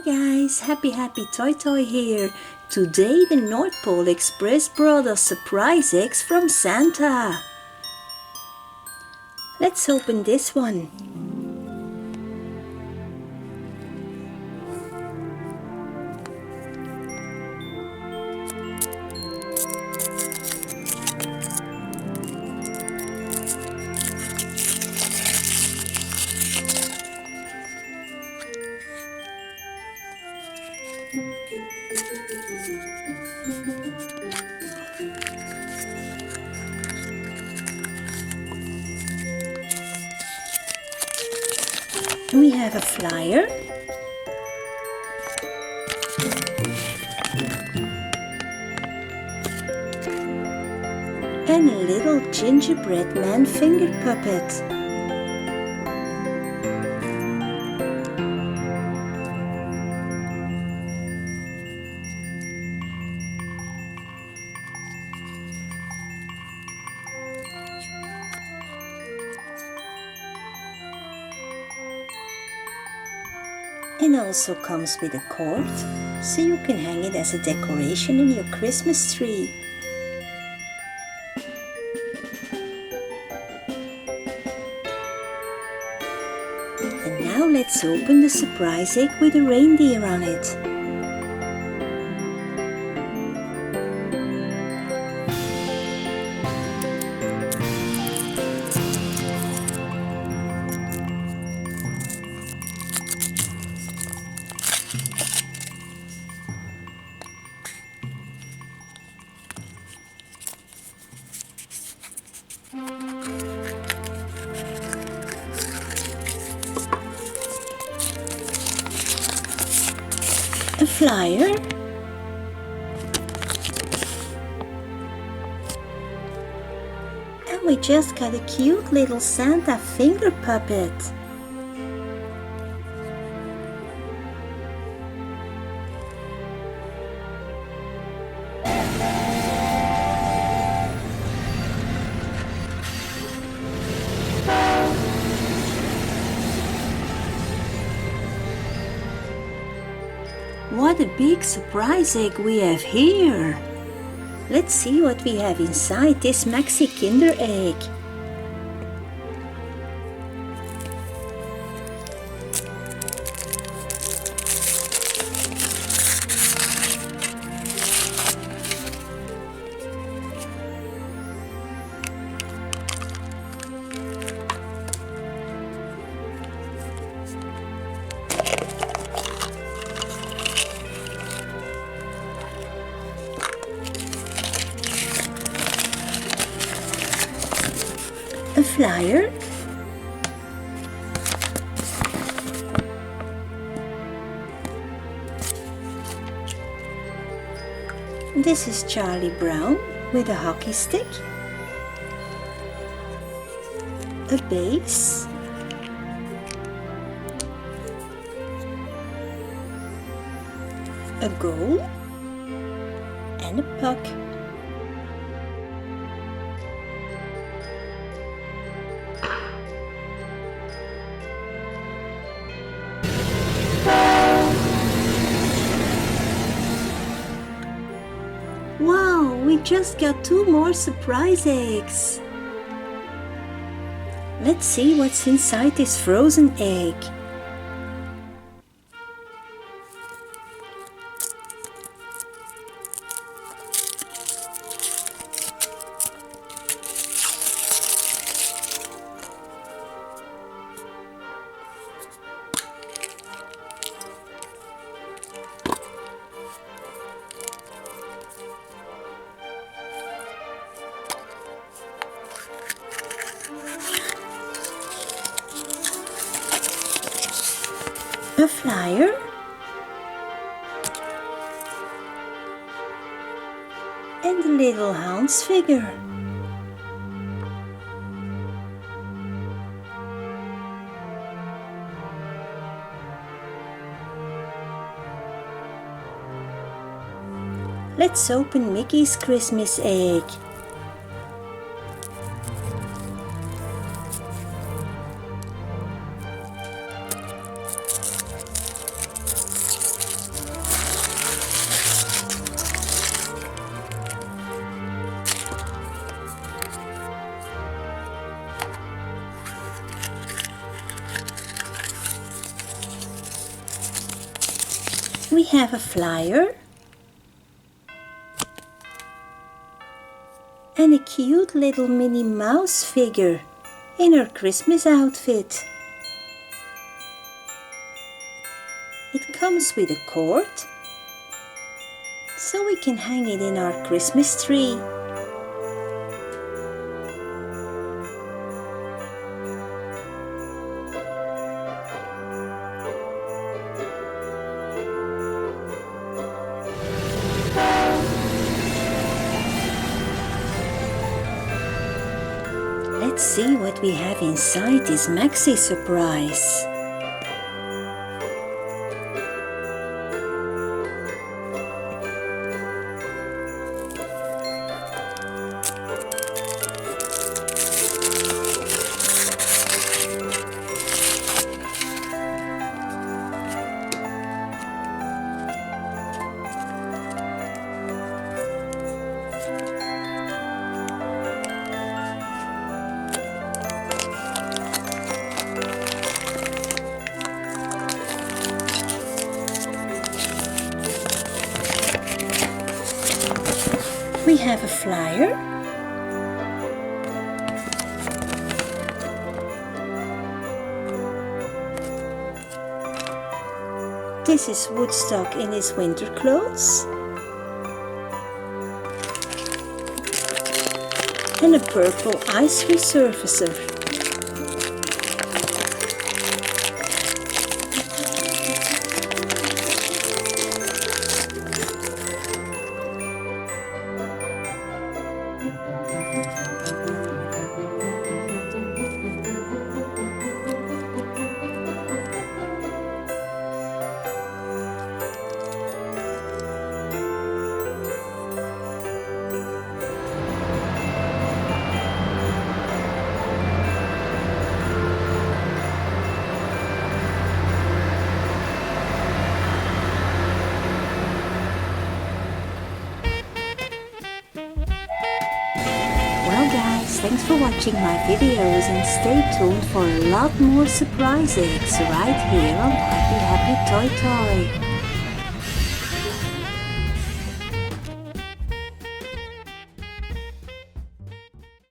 guys, Happy Toy here. Today the Northpole Express brought us surprise eggs from Santa. Let's open this one. We have a flyer, and a little gingerbread man finger puppet. And also comes with a cord, so you can hang it as a decoration in your Christmas tree. And now let's open the surprise egg with a reindeer on it. A flyer, and we just got a cute little Santa finger puppet. What a big surprise egg we have here! Let's see what we have inside this maxi Kinder egg. A flyer, this is Charlie Brown with a hockey stick, a base, a goal, and a puck. Wow, we just got 2 more surprise eggs. Let's see what's inside this frozen egg. A flyer, and a little Hans figure. Let's open Mickey's Christmas egg. We have a flyer and a cute little Minnie Mouse figure in her Christmas outfit. It comes with a cord, so we can hang it in our Christmas tree. Let's see what we have inside this maxi surprise. We have a flyer This is Woodstock in his winter clothes and a purple ice resurfacer. Thanks for watching my videos and stay tuned for a lot more surprise eggs right here on Happy Happy Toy Toy.